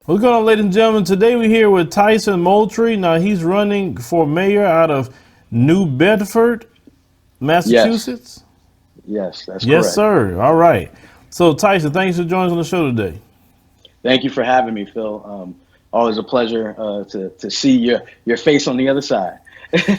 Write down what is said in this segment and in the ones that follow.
What's going on, ladies and gentlemen? Today we're here with Tyson Moultrie. Now he's running for mayor out of New Bedford, Yes, Massachusetts. yes, that's Yes, correct. sir. All right. So Tyson, thanks for joining us on the show today. Thank you for having me, Phil. Always a pleasure to see your face on the other side.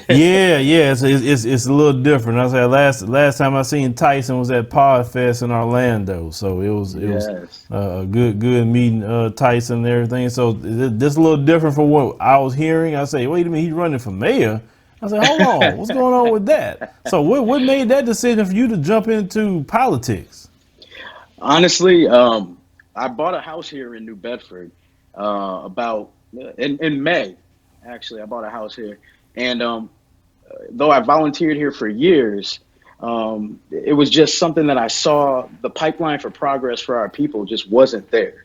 Yeah. It's a little different. I said last time I seen Tyson was at Podfest in Orlando, so it was Yes. a good meeting Tyson and everything. So this a little different from what I was hearing. I say, wait a minute, he's running for mayor. I said, hold on, what's going on with that? So what made that decision for you to jump into politics? Honestly, I bought a house here in New Bedford about in May. Actually, I bought a house here, and though I volunteered here for years, it was just something that I saw the pipeline for progress for our people just wasn't there.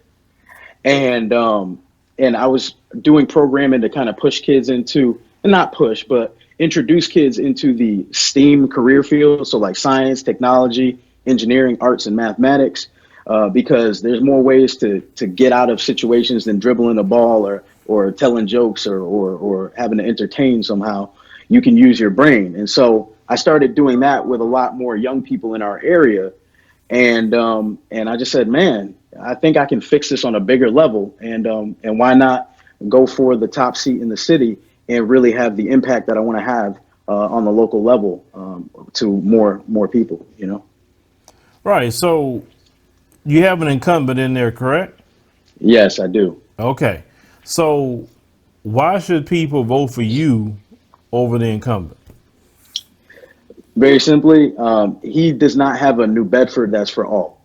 And I was doing programming to kind of push kids into, not push, but introduce kids into the STEAM career field, so like science, technology, engineering, arts, and mathematics, because there's more ways to get out of situations than dribbling a ball or telling jokes or having to entertain somehow. You can use your brain, and so I started doing that with a lot more young people in our area, and I just said, man, I think I can fix this on a bigger level, and why not go for the top seat in the city and really have the impact that I want to have on the local level to more people, you know. Right. So you have an incumbent in there, correct? Yes, I do. Okay. So why should people vote for you over the incumbent? Very simply, he does not have a New Bedford that's for all.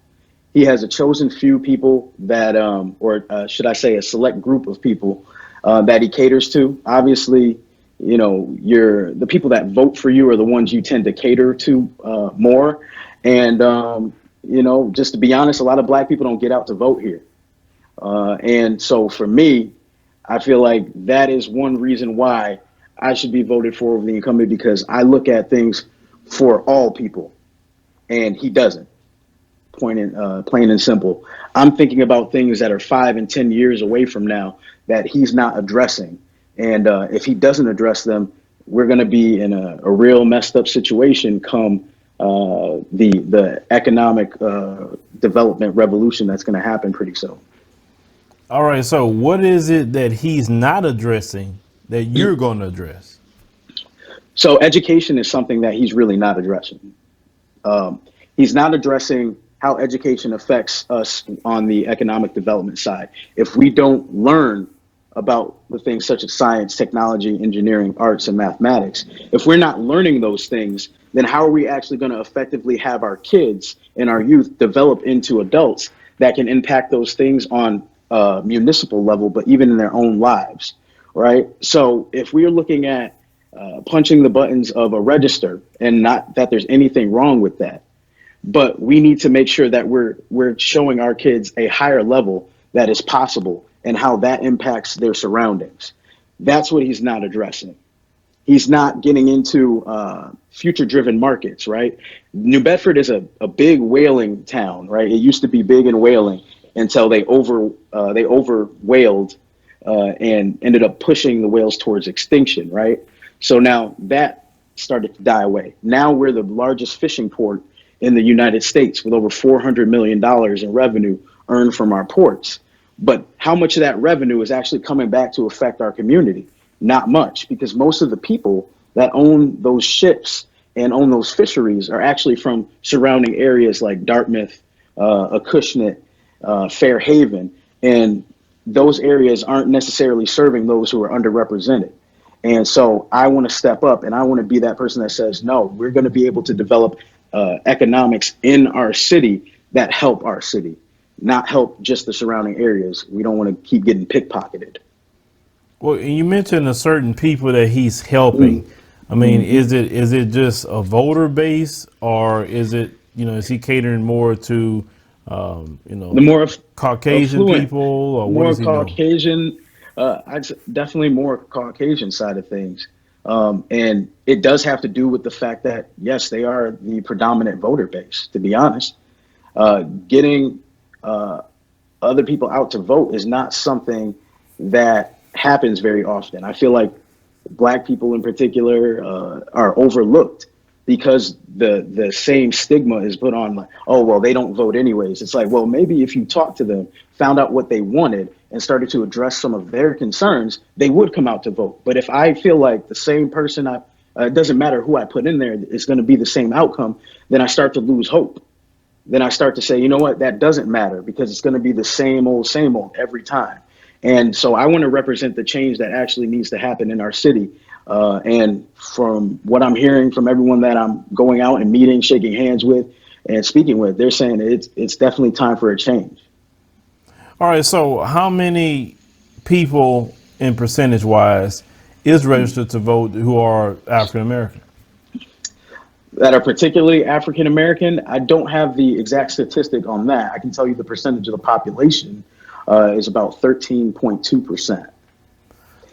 He has a chosen few people that, or should I say, a select group of people that he caters to. Obviously, you know, the people that vote for you are the ones you tend to cater to more. And you know, just to be honest, a lot of black people don't get out to vote here. And so for me, I feel like that is one reason why I should be voted for over the incumbent, because I look at things for all people, and he doesn't. Plain and simple. I'm thinking about things that are 5 and 10 years away from now that he's not addressing, and if he doesn't address them, we're going to be in a real messed up situation come the economic development revolution that's going to happen pretty soon. All right. So what is it that he's not addressing that you're going to address? So education is something that he's really not addressing. He's not addressing how education affects us on the economic development side. If we don't learn about the things such as science, technology, engineering, arts, and mathematics, if we're not learning those things, then how are we actually going to effectively have our kids and our youth develop into adults that can impact those things on a municipal level, but even in their own lives, right? So if we are looking at punching the buttons of a register, and not that there's anything wrong with that, but we need to make sure that we're showing our kids a higher level that is possible and how that impacts their surroundings. That's what he's not addressing. He's not getting into future driven markets, right? New Bedford is a big whaling town, right? It used to be big in whaling until they over whaled and ended up pushing the whales towards extinction, right? So now that started to die away. Now we're the largest fishing port in the United States with over $400 million in revenue earned from our ports. But how much of that revenue is actually coming back to affect our community? Not much, because most of the people that own those ships and own those fisheries are actually from surrounding areas like Dartmouth, Acushnet, Fairhaven, and those areas aren't necessarily serving those who are underrepresented. And so I want to step up, and I want to be that person that says, no, we're going to be able to develop economics in our city that help our city, not help just the surrounding areas. We don't want to keep getting pickpocketed. Well, you mentioned a certain people that he's Mm. helping. I mean, Hmm. is it just a voter base, or is it, is he catering more to you The know more Caucasian affluent, people, or what more is he doing? Caucasian, definitely more Caucasian side of things. And it does have to do with the fact that, yes, they are the predominant voter base, to be honest. Getting other people out to vote is not something that happens very often. I feel like black people in particular are overlooked because the same stigma is put on, like, oh, well, they don't vote anyways. It's like, well, maybe if you talked to them, found out what they wanted, and started to address some of their concerns, they would come out to vote. But if I feel like the same person, it doesn't matter who I put in there, it's going to be the same outcome, then I start to lose hope. Then I start to say, you know what, that doesn't matter, because it's going to be the same old every time. And so I want to represent the change that actually needs to happen in our city. And from what I'm hearing from everyone that I'm going out and meeting, shaking hands with, and speaking with, they're saying it's definitely time for a change. All right. So how many people, in percentage wise, is registered to vote who are African American? That are particularly African American, I don't have the exact statistic on that. I can tell you the percentage of the population is about 13.2%.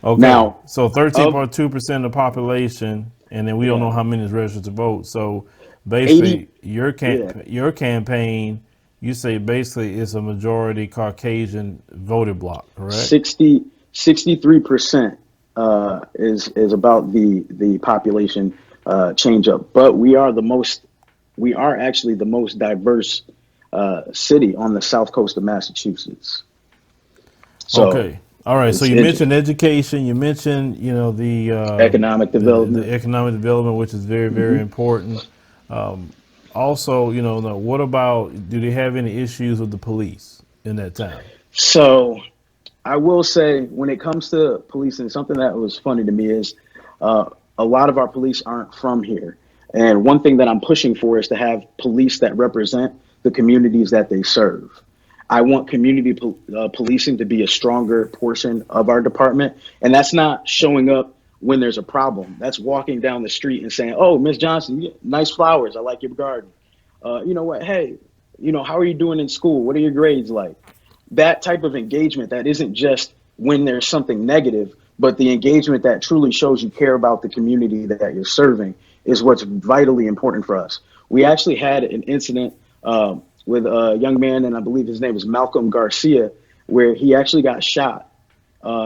Okay, Now, so 13.2% of the population, and then we don't know yeah, how many is registered to vote. So 80, basically, yeah, your campaign, you say basically is a majority Caucasian voted block, correct? 63% is about the population change up. But we are actually the most diverse city on the south coast of Massachusetts. So Okay. All right. So it's you mentioned education. You mentioned, the economic the development. economic development, which is very, very Hmm. important. Also, what about, do they have any issues with the police in that town? So I will say, when it comes to policing, something that was funny to me is a lot of our police aren't from here. And one thing that I'm pushing for is to have police that represent the communities that they serve. I want policing to be a stronger portion of our department. And that's not showing up when there's a problem. That's walking down the street and saying, oh, Miss Johnson, nice flowers. I like your garden. You know what? Hey, how are you doing in school? What are your grades like? That type of engagement that isn't just when there's something negative, but the engagement that truly shows you care about the community that you're serving is what's vitally important for us. We actually had an incident with a young man, and I believe his name is Malcolm Garcia, where he actually got shot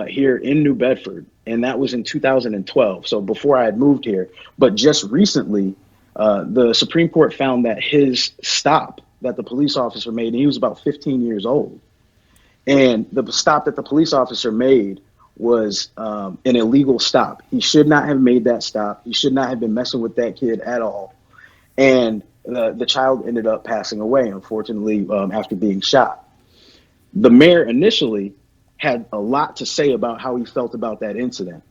here in New Bedford, and that was in 2012. So before I had moved here, but just recently, the Supreme Court found that his stop that the police officer made, and he was about 15 years old, and the stop that the police officer made was an illegal stop. He should not have made that stop. He should not have been messing with that kid at all. And the child ended up passing away, unfortunately, after being shot. The mayor initially had a lot to say about how he felt about that incident.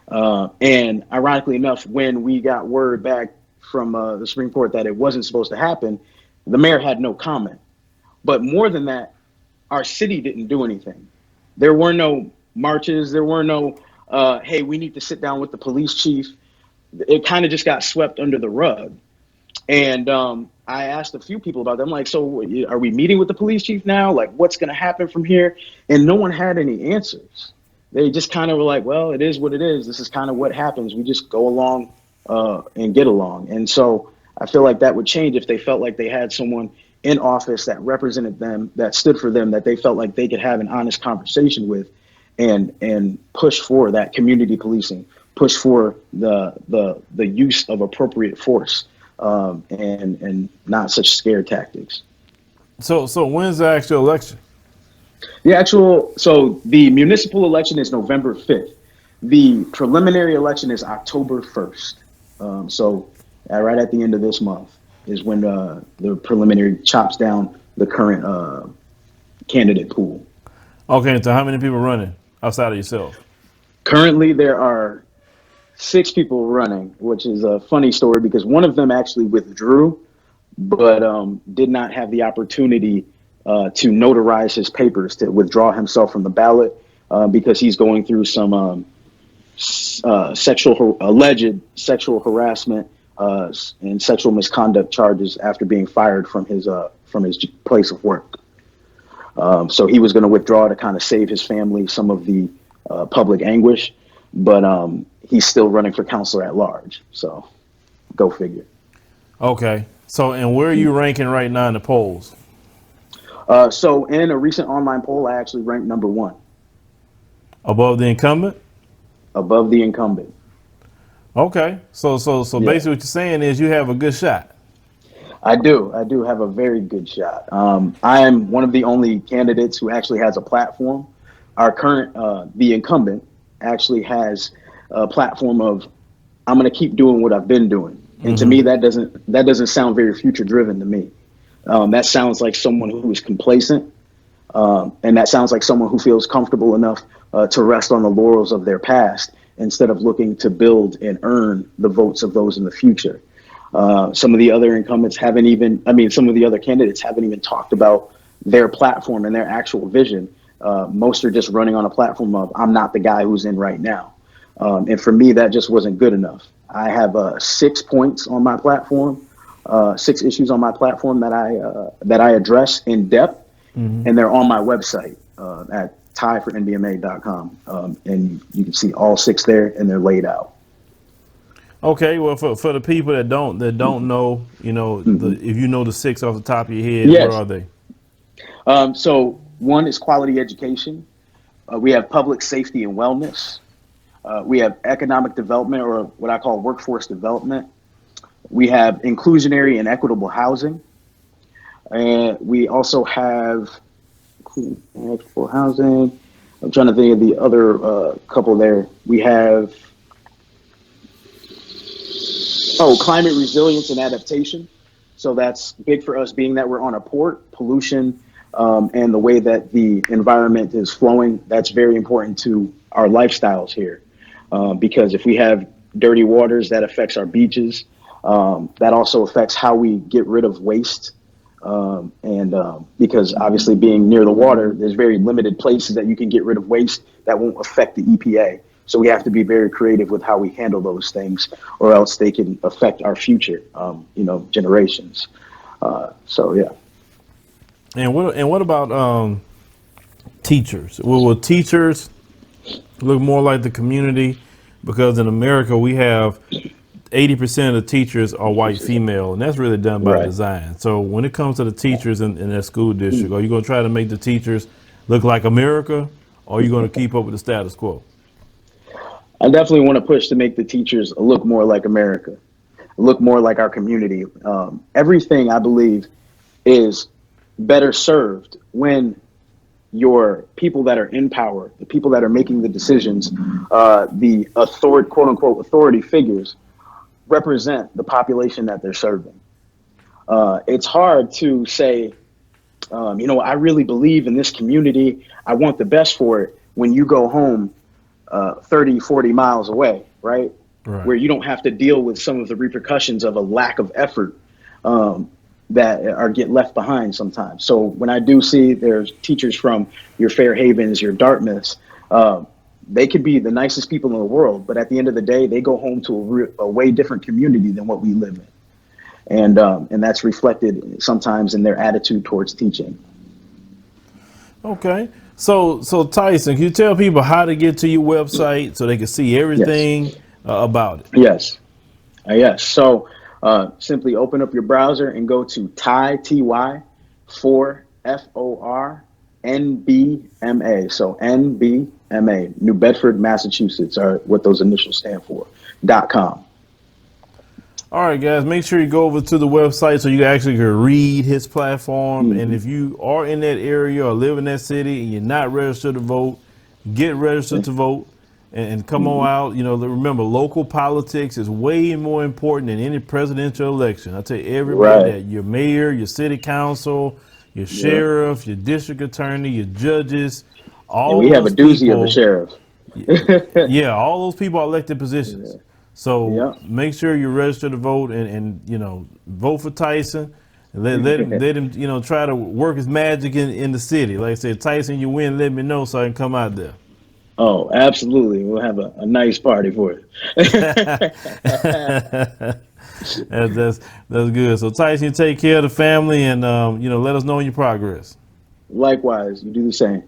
And ironically enough, when we got word back from the Supreme Court that it wasn't supposed to happen, the mayor had no comment. But more than that, our city didn't do anything. There were no marches. There were no, hey, we need to sit down with the police chief. It kind of just got swept under the rug. And I asked a few people about that. I'm like, so are we meeting with the police chief now? Like, what's going to happen from here? And no one had any answers. They just kind of were like, well, it is what it is. This is kind of what happens. We just go along and get along. And so I feel like that would change if they felt like they had someone in office that represented them, that stood for them, that they felt like they could have an honest conversation with, and push for that community policing, push for the use of appropriate force, and not such scare tactics. So when's the actual election? So the municipal election is November 5th. The preliminary election is October 1st. So right at the end of this month is when the preliminary chops down the current candidate pool. Okay, so how many people running outside of yourself? Currently, there are 6 people running, which is a funny story because one of them actually withdrew, but did not have the opportunity to notarize his papers to withdraw himself from the ballot because he's going through some alleged sexual harassment and sexual misconduct charges after being fired from his place of work. So he was going to withdraw to kind of save his family some of the public anguish, but he's still running for counselor at large. So go figure. Okay. So, and where are you ranking right now in the polls? So in a recent online poll, I actually ranked number one, Above the incumbent? above the incumbent. Okay. So Yeah, basically what you're saying is you have a good shot. I do. I do have a very good shot. I am one of the only candidates who actually has a platform. Our current, the incumbent, actually has a platform of I'm going to keep doing what I've been doing, and to Mm-hmm. me that doesn't sound very future driven to me. That sounds like someone who is complacent, and that sounds like someone who feels comfortable enough to rest on the laurels of their past instead of looking to build and earn the votes of those in the future. Some of the other incumbents haven't even, I mean, some of the other candidates haven't even talked about their platform and their actual vision. Most are just running on a platform of, I'm not the guy who's in right now. And for me, that just wasn't good enough. I have 6 points on my platform, 6 issues on my platform that I address in depth, Mm-hmm. and they're on my website at tiefornbma.com. And you can see all 6 there, and they're laid out. Okay, well, for the people that don't know, Mhm. if you know the 6 off the top of your head, what Yes. are they? So one is quality education. We have public safety and wellness. We have economic development, or what I call workforce development. We have inclusionary and equitable housing. And we also have equitable housing. I'm trying to think of the other couple there. We have, climate resilience and adaptation. So that's big for us, being that we're on a port. Pollution and the way that the environment is flowing, that's very important to our lifestyles here. Because if we have dirty waters, that affects our beaches. That also affects how we get rid of waste. And because obviously being near the water, there's very limited places that you can get rid of waste that won't affect the EPA. So we have to be very creative with how we handle those things, or else they can affect our future, generations. So yeah. And what about teachers? Will teachers look more like the community? Because in America we have 80% of the teachers are white female, and that's really done by Right. design. So when it comes to the teachers in that school district, are you going to try to make the teachers look like America, or are you going to keep up with the status quo? I definitely want to push to make the teachers look more like America, look more like our community. Everything I believe is better served when your people that are in power, the people that are making the decisions, the authority, quote unquote, authority figures, represent the population that they're serving. It's hard to say, I really believe in this community. I want the best for it when you go home 30, 40 miles away, right? Right. Where you don't have to deal with some of the repercussions of a lack of effort that are get left behind sometimes. So when I do see there's teachers from your Fairhavens, your Dartmouths, they could be the nicest people in the world, but at the end of the day, they go home to a way different community than what we live in, and that's reflected sometimes in their attitude towards teaching. Okay. So Tyson, can you tell people how to get to your website so they can see Yes, everything about it? yes, yes. So simply open up your browser and go to ty 4 FOR NBMA. So NBMA, New Bedford, Massachusetts, are what those initials stand for. .com. All right, guys, make sure you go over to the website so you actually can read his platform. And Mm-hmm. if you are in that area or live in that city and you're not registered to vote, get registered to vote and come on Mm-hmm. out. Remember, local politics is way more important than any presidential election. I tell everybody Right. that your mayor, your city council, your Yeah. sheriff, your district attorney, your judges, And all we have a those doozy of a people. sheriff. Yeah, all those people are elected positions. So Yeah. make sure you register to vote and vote for Tyson. And let him try to work his magic in the city. Like I said, Tyson, you win, let me know so I can come out there. Oh, absolutely. We'll have a nice party for it. That's good. So Tyson, you take care of the family and let us know your progress. Likewise, you do the same.